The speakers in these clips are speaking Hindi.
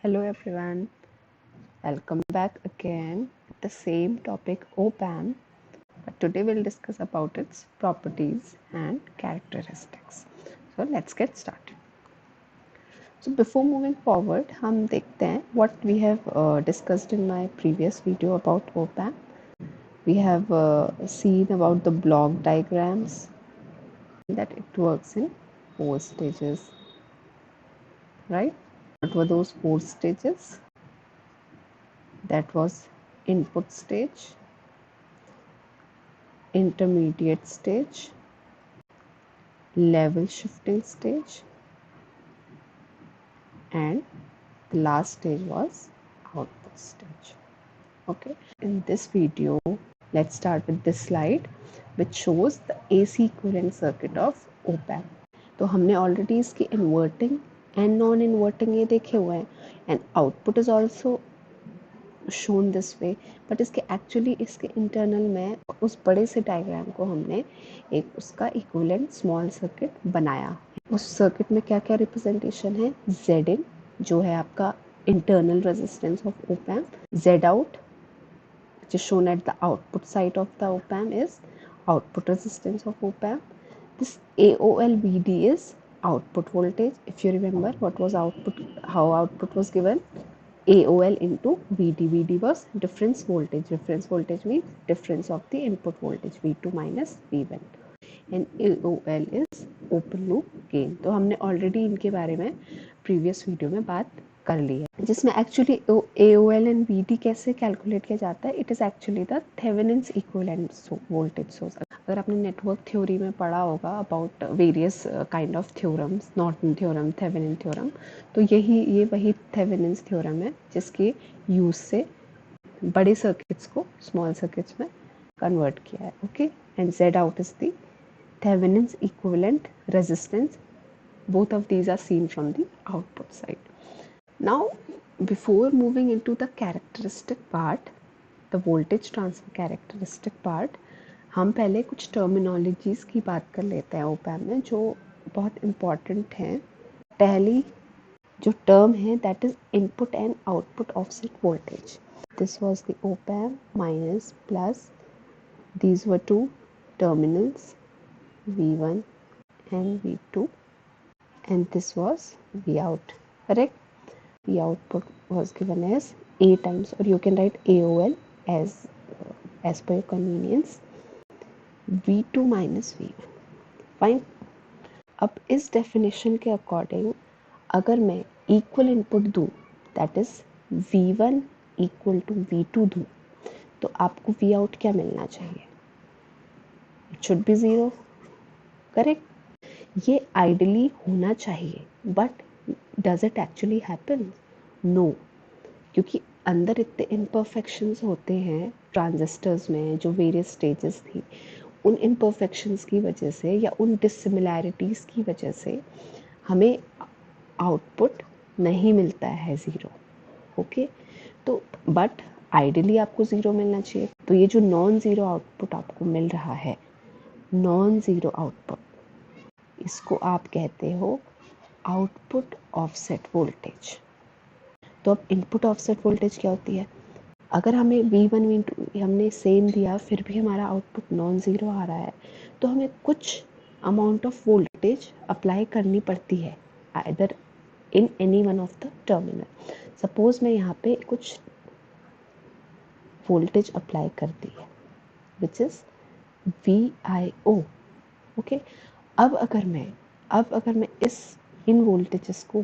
Hello everyone, welcome back again with the same topic op-amp, but today we'll discuss about its properties and characteristics. So let's get started. So before moving forward, हम देखते हैं what we have discussed in my previous video about op-amp. We have seen about the block diagrams, that it works in 4 stages, right? What were those 4 stages? That was input stage, intermediate stage, level shifting stage, and the last stage was output stage. Okay, in this video let's start with this slide which shows the AC equivalent circuit of op-amp. तो हमने ऑलरेडी इसकी इन्वर्टिंग एंड नॉन इन्वर्टिंग ये देखे हुए हैं, and output is also shown this way, but इसके एक्चुअली इसके इंटरनल में उस बड़े से डायग्राम को हमने एक उसका इक्विवेलेंट स्मॉल सर्किट बनाया। उस सर्किट में क्या क्या रिप्रेजेंटेशन है? जेड इन जो है आपका internal resistance of op-amp, Z out which is shown at the output side of the op-amp is output resistance of op-amp. This AOL-VD is output voltage. If you remember what was output, how output was given, AOL into VD. VD was difference voltage. Difference voltage means difference of the input voltage V2 minus V1. And AOL is open loop gain. तो हमने ऑलरेडी इनके बारे में प्रीवियस वीडियो में बात कर ली है, जिसमें एक्चुअली AOL एंड VD कैसे कैलकुलेट किया जाता है. It is actually the Thevenin's equivalent voltage source. अगर आपने नेटवर्क थ्योरी में पढ़ा होगा about various kind of theorems, Norton theorem, Thevenin theorem, तो ये वही थेवेनिन्स थ्योरम है जिसके यूज से बड़े सर्किट्स को स्मॉल सर्किट्स में कन्वर्ट किया है. Okay, and Z out is the Thevenin's equivalent resistance. Both of these are seen from the output side. Now, before moving into the characteristic part, the voltage transfer characteristic part, हम पहले कुछ टर्मिनोलॉजीज की बात कर लेते हैं op-amp में जो बहुत इम्पॉर्टेंट हैं. पहली जो टर्म है that is input and output offset voltage. This was the op-amp minus plus. These were two terminals V1 and V2, and this was V out, correct? V output was given as A times, or you can write AOL as per your convenience, V2 minus V1. Fine. अब इस डेफिनेशन के अकॉर्डिंग अगर मैं इक्वल इनपुट दूँ, that is V1 equal to V2 दूँ, तो आपको V आउट क्या मिलना चाहिए? It should be 0, correct? ये आइडली होना चाहिए, but does it actually happen? No, क्योंकि अंदर इतने इम्परफेक्शंस होते हैं ट्रांजिस्टर्स में, जो वेरियस स्टेजेस थी, उन इम्परफेक्शंस की वजह से या उन डिसिमिलैरिटीज़ की वजह से हमें आउटपुट नहीं मिलता है ज़ीरो. ओके, तो बट आइडली आपको ज़ीरो मिलना चाहिए. तो ये जो नॉन ज़ीरो आउटपुट आपको मिल रहा है, नॉन ज़ीरो आउटपुट, इसको आप कहते हो आउटपुट ऑफसेट वोल्टेज. तो अब इनपुट ऑफसेट वोल्टेज क्या होती है? अगर हमें V1 V2 हमने सेम दिया फिर भी हमारा आउटपुट नॉन ज़ीरो आ रहा है, तो हमें कुछ अमाउंट ऑफ वोल्टेज अप्लाई करनी पड़ती है either in any one of the terminal. Suppose मैं यहाँ पे कुछ वोल्टेज अप्लाई कर दी है विच इज़ VIO. ओके, अब अगर मैं इन वोल्टेजेस को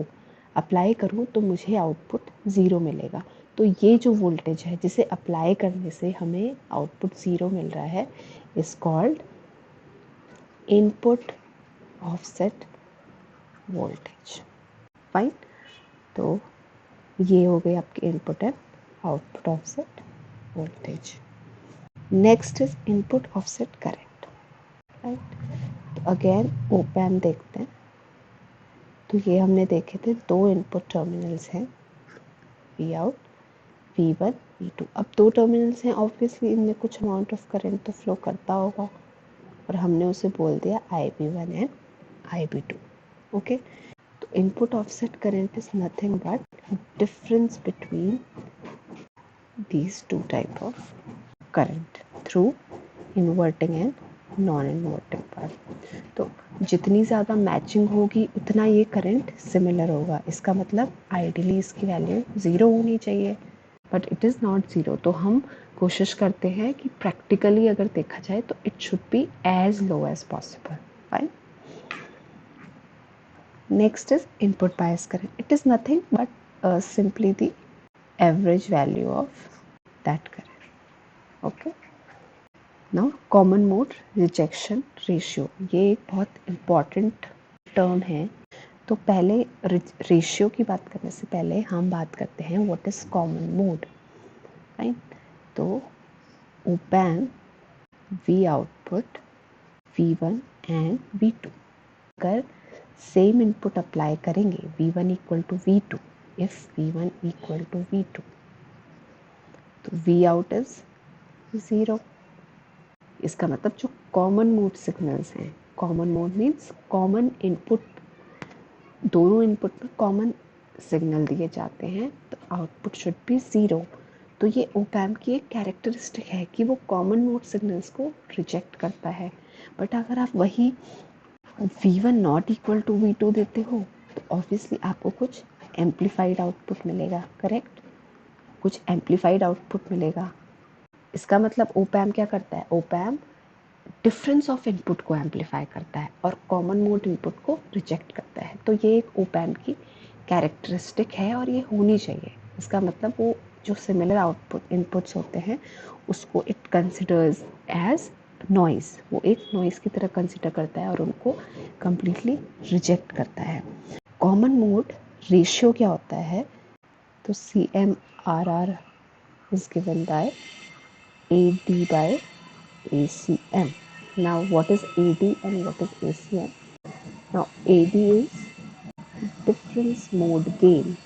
अप्लाई करूँ तो मुझे आउटपुट ज़ीरो मिलेगा. तो ये जो वोल्टेज है जिसे अप्लाई करने से हमें आउटपुट ज़ीरो मिल रहा है is called input offset voltage. Fine. तो ये हो गई आपकी input and output offset voltage. Next is input offset current. Right, तो अगेन op-amp देखते हैं. तो ये हमने देखे थे दो इनपुट टर्मिनल्स हैं, V आउट, V1, V2. अब दो टर्मिनल्स हैं, ऑब्वियसली इनमें कुछ अमाउंट ऑफ करंट तो फ्लो करता होगा, और हमने उसे बोल दिया IB1 एंड IB2. ओके, तो input offset current is nothing but difference between these two type of current through inverting and non inverting part. तो जितनी ज़्यादा मैचिंग होगी उतना ये करंट सिमिलर होगा। इसका मतलब आइडियली इसकी वैल्यू 0 होनी चाहिए, बट इट इज़ नॉट 0। तो हम कोशिश करते हैं कि प्रैक्टिकली अगर देखा जाए तो it should be as low as possible. Fine. Next is input bias current. It is nothing but simply the average value of that current. Okay. Now common mode rejection ratio, ये एक बहुत इम्पॉर्टेंट टर्म है। तो पहले रेशियो की बात करने से पहले हम बात करते हैं what is common mode. Right. तो ओपैम we output V1 and V2, अगर सेम इनपुट अप्लाई करेंगे V1 equal to V2, if V1 equal to V2, तो V आउट इज 0। इसका मतलब जो कॉमन मोड सिग्नल्स हैं, common mode means common input, दोनों इनपुट में कॉमन सिग्नल दिए जाते हैं, तो आउटपुट शुड बी 0। तो ये ओपैम्प की एक कैरेक्टरिस्टिक है कि वो कॉमन मोड सिग्नल्स को रिजेक्ट करता है। बट अगर आप वही V1 not equal to V2 देते हो तो ऑब्वियसली आपको कुछ एम्पलीफाइड आउटपुट मिलेगा। करेक्ट, कुछ एम्पलीफाइड आउटपुट मिलेगा। इसका मतलब ओपैम्प क्या करता है, ओपैम्प डिफरेंस ऑफ इनपुट को एम्पलीफाई करता है और कॉमन मोड इनपुट को रिजेक्ट करता है। तो ये एक ओपैम्प की कैरेक्टरिस्टिक है और ये होनी चाहिए। इसका मतलब वो जो सिमिलर आउटपुट इनपुट्स होते हैं उसको इट कंसिडर्स एज नॉइज़, वो एक नॉइज़ की तरह कंसिडर करता है और उनको कम्प्लीटली रिजेक्ट करता है। कॉमन मोड रेशियो क्या होता है, तो CMRR is given by AD by ACM. Now what is AD and what is ACM? Now AD is difference mode gain,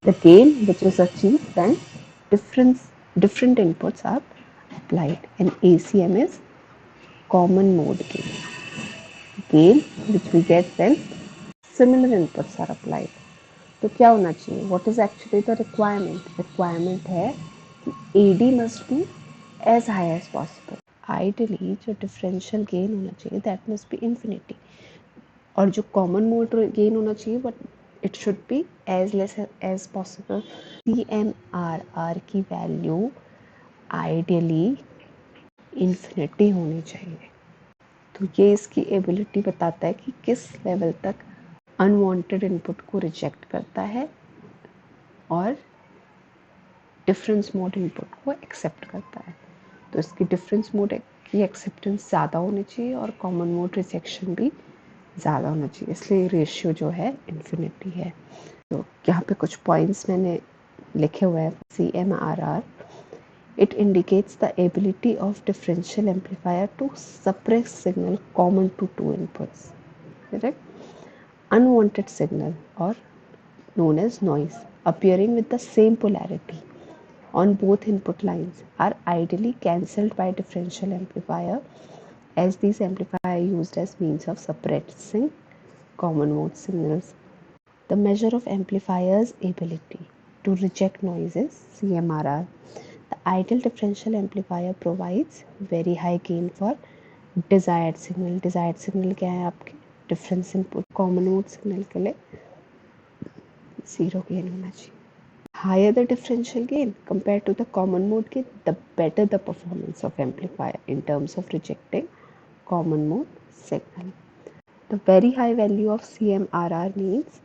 the gain which is achieved when different inputs are applied, and ACM is common mode gain which we get when similar inputs are applied. तो क्या होना चाहिए, what is actually the requirement है कि AD must be as high as possible. Ideally जो डिफरेंशियल गेन होना चाहिए दैट मस्ट बी इन्फिनिटी, और जो कॉमन मोड गेन होना चाहिए but it should be as less as possible. CMRR की वैल्यू आइडियली इन्फिनिटी होनी चाहिए। तो ये इसकी एबिलिटी बताता है कि किस लेवल तक अनवांटेड इनपुट को रिजेक्ट करता है और डिफरेंस मोड इनपुट को एक्सेप्ट करता है। तो इसकी डिफरेंस मोड की एक्सेप्टेंस ज़्यादा होनी चाहिए और कॉमन मोड रिजेक्शन भी ज़्यादा होना चाहिए, इसलिए रेशियो जो है इन्फिनिटी है। तो यहाँ पे कुछ पॉइंट्स मैंने लिखे हुए हैं। CMRR, it indicates the ability of differential amplifier to suppress signal common to two inputs. Correct? Unwanted signal, or known as noise, appearing with the same polarity on both input lines are ideally cancelled by differential amplifier, as these amplifiers are used as means of suppressing common mode signals. The measure of amplifier's ability to reject noise is CMRR. The ideal differential amplifier provides very high gain for desired signal. Desired signal क्या है आपके, difference input common mode signal के लिए 0 gain होना चाहिए। Higher the differential gain compared to the common mode gain, the better the performance of amplifier in terms of rejecting common mode signal. The very high value of CMRR means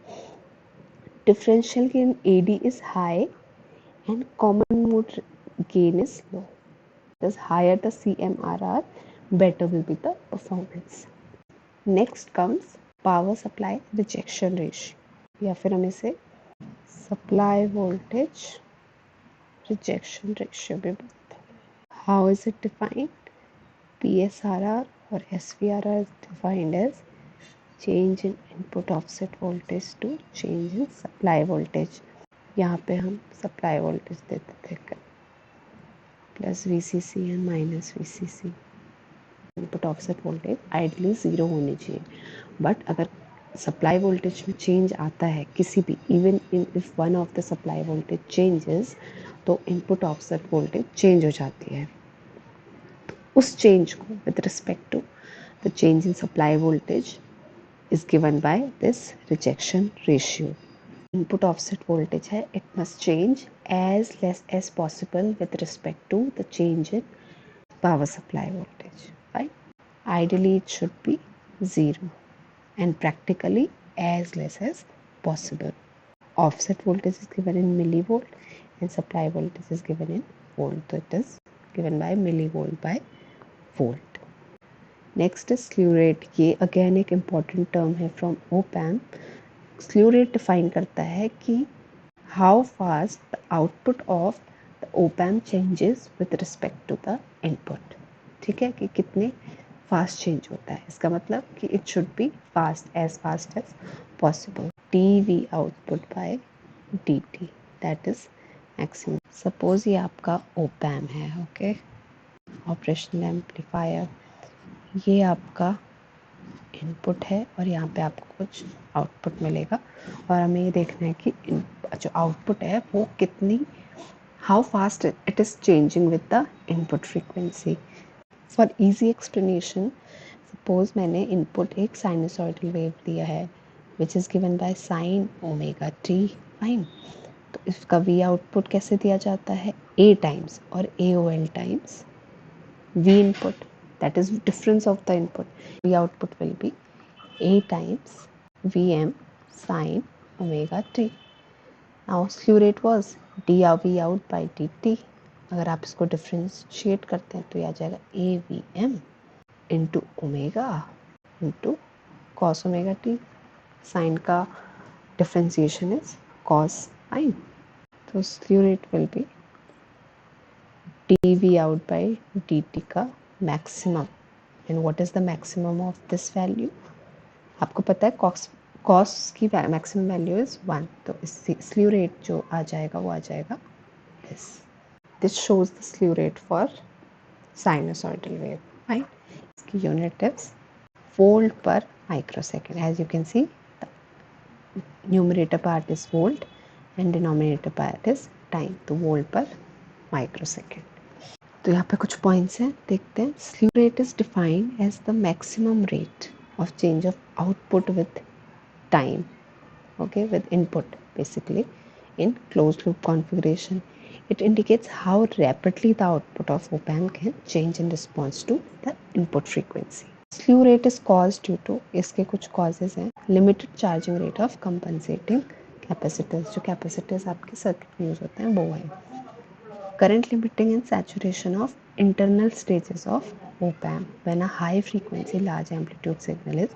differential gain AD is high and common mode gain is low. Thus higher the CMRR, better will be the performance. Next comes power supply rejection ratio, या फिर हम इसे supply voltage rejection ratio भी बोलते हैं। How is it defined? PSRR or SVRR is defined as change in input offset voltage to change in supply voltage. यहाँ पे हम सप्लाई वोल्टेज देते थे plus VCC and minus VCC। Input offset voltage ideally 0 होनी चाहिए, बट अगर सप्लाई वोल्टेज में चेंज आता है किसी भी, even in if one of the supply voltage changes, तो इनपुट ऑफसेट वोल्टेज चेंज हो जाती है। उस चेंज को with respect to the change in supply voltage is given by this rejection ratio. Input offset voltage है, it must change as less as possible with respect to the change in power supply voltage, right? Ideally it should be 0 and practically as less as possible. Offset voltage is given in millivolt and supply voltage is given in volt, so it is given by millivolt by volt. Next is slew rate. ये अगेन एक इम्पॉर्टेंट टर्म है from op amp. Slew rate define करता है कि how fast the output of the op amp changes with respect to the input. ठीक है, कि कितने फास्ट चेंज होता है। इसका मतलब कि it should be fast as possible. D V output by D T, that is maximum. Suppose ये आपका ओपैम्प है, ओके, ऑपरेशनल एम्पलीफायर। ये आपका इनपुट है और यहाँ पे आपको कुछ आउटपुट मिलेगा और हमें ये देखना है कि जो आउटपुट है वो कितनी, how fast it is changing with the input frequency. For easy explanation, suppose मैंने इनपुट एक साइनसॉइडल वेव दिया है which is given by sine omega T, fine. तो इसका वी आउटपुट कैसे दिया जाता है, ए टाइम्स और A O L times V input, that is difference of the input. V output will be A times Vm sine omega t. Now slew rate was dV out by dt. अगर आप इसको डिफ्रेंशिएट करते हैं तो ये आ जाएगा AVm into omega into cos omega T. Sine का डिफ्रेंसिएशन इज कॉस साइन, तो slew rate will be dV out by dt का मैक्सिमम। And what is the maximum of this value, आपको पता है कॉस की मैक्सिमम वैल्यू इज 1, तो इस स्लीव रेट जो आ जाएगा वो आ जाएगा this. This shows the slew rate for sinusoidal wave, right. इसकी unit is volt per microsecond. As you can see numerator part is volt and denominator part is time, तो वोल्ट पर माइक्रोसेकंड। तो यहाँ पे कुछ पॉइंट्स हैं, देखते हैं। Slew rate is defined as the maximum rate of change of output with time, okay, with input basically in closed loop configuration. It indicates how rapidly the output of op-amp can change in response to the input frequency. Slew rate is caused due to, इसके कुछ causes हैं, limited charging rate of compensating capacitors, जो capacitors आपके circuit में use होते हैं वो है। Current limiting and saturation of internal stages of op-amp when a high frequency large amplitude signal is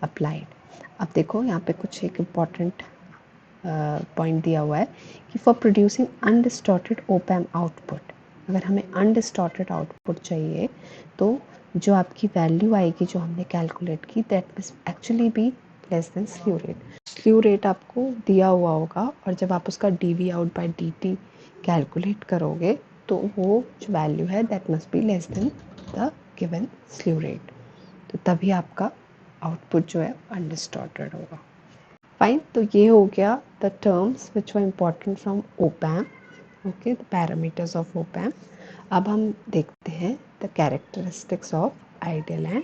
applied. अब देखो यहाँ पे कुछ एक important पॉइंट दिया हुआ है कि फॉर प्रोड्यूसिंग अनडिस्टॉर्टेड op-amp आउटपुट, अगर हमें अनडिस्टॉर्टेड आउटपुट चाहिए तो जो आपकी वैल्यू आएगी जो हमने कैलकुलेट की, that must actually be less than slew rate. Slew rate आपको दिया हुआ होगा और जब आप उसका D V out by D T calculate करोगे तो वो जो वैल्यू है that must be less than the given slew rate, तो तभी आपका आउटपुट जो है अनडिस्टॉर्टेड होगा। फाइन, तो ये हो गया the terms which were important from op-amp, okay, the parameters of op-amp. अब हम देखते हैं the characteristics of ideal and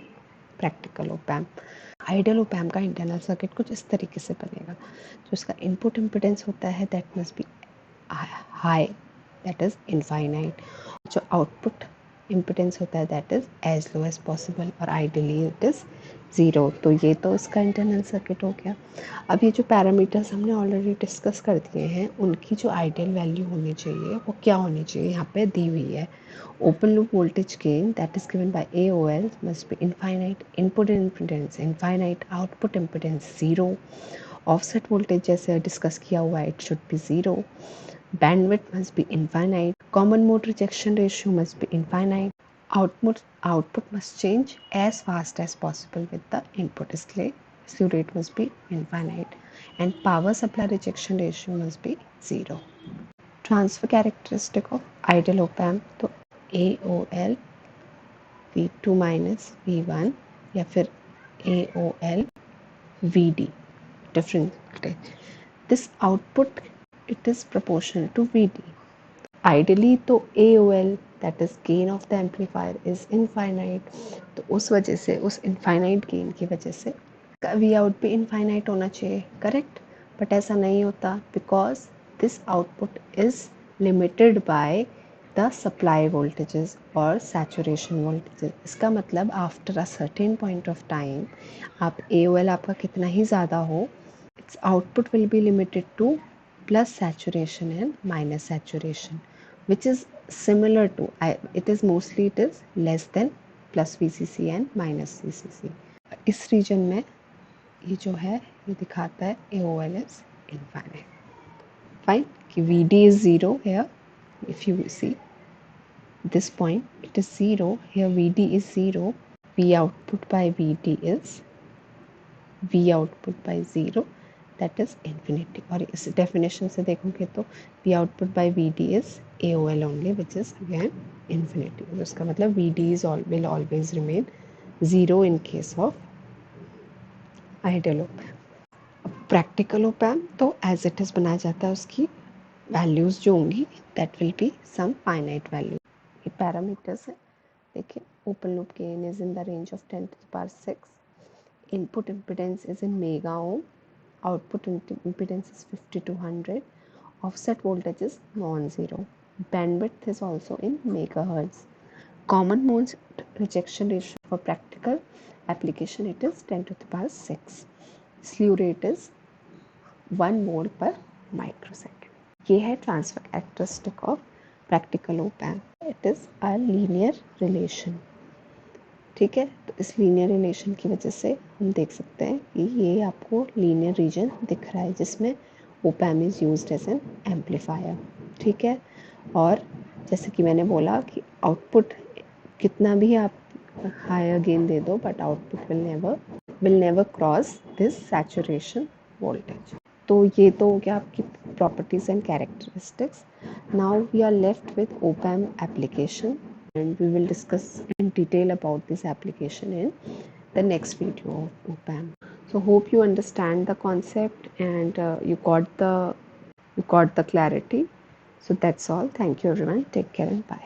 practical op-amp. Ideal op-amp का इंटरनल सर्किट कुछ इस तरीके से बनेगा। जो इसका इनपुट इम्पिडेंस होता है that must be high, that is infinite. जो आउटपुट इम्पिडेंस होता है that is as low as possible और आइडियली इट इज़ 0। तो ये तो इसका इंटरनल सर्किट हो गया। अब ये जो पैरामीटर्स हमने ऑलरेडी डिस्कस कर दिए हैं उनकी जो आइडियल वैल्यू होनी चाहिए वो क्या होनी चाहिए, यहाँ पे दी हुई है। Open loop voltage gain that is given by AOL must be infinite, input impedance infinite, output impedance 0, offset voltage जैसे डिस्कस किया हुआ है it should be 0, bandwidth must be infinite, common mode rejection ratio must be infinite, output must change as fast as possible with the input, इसलिए slew rate must be infinite and power supply rejection ratio must be 0. Transfer characteristic of ideal op-amp, तो AOL V2 minus V1 या फिर AOL VD, different voltage. This output, it is proportional to VD. Ideally तो AOL, that is gain of the amplifier, is infinite. तो उस वजह से, उस infinite gain की वजह से V out भी infinite होना चाहिए, correct? But ऐसा नहीं होता because this output is limited by the supply voltages or saturation voltages. इसका मतलब after a certain point of time, आप AOL आपका कितना ही ज़्यादा हो, its output will be limited to plus saturation and minus saturation, which is similar to, it is mostly it is less than plus VCC and minus VCC. इस region में ये जो है ये दिखाता है AOL is infinite. Fine, कि VD is 0 here. If you see this point, it is 0. Here VD is 0. V output by VD is V output by 0. That is infinity. और इस definition से देखोगे तो V output by VD is AOL only, which is again infinity. उसका मतलब VD is will always remain 0 in case of ideal op amp. Practical op amp तो एज इट इज़ बनाया जाता है, उसकी वैल्यूज़ जो होंगी that will be some finite value. ये पैरामीटर्स है. देखिए, open loop gain is in the range of 10⁶. Input impedance is in mega ohm. Output impedance is 5200. Offset voltage is non zero. Bandwidth is also in megahertz. Common mode rejection ratio for practical application, it is 10⁶. Slew rate is 1 mole per microsecond. ये है transfer characteristic of practical op amp. It is a linear relation. ठीक है, तो इस linear relation की वजह से हम देख सकते हैं कि ये आपको linear region दिख रहा है जिसमें op amp is used as an amplifier. ठीक है, और जैसे कि मैंने बोला कि आउटपुट कितना भी आप हायर गेन दे दो, but output will never cross this saturation voltage. तो ये तो हो गया आपकी properties and characteristics. Now we are left with op amp application and we will discuss in detail about this application in the next video of op amp. So hope you understand the concept and you got the clarity. So that's all. Thank you everyone. Take care and bye.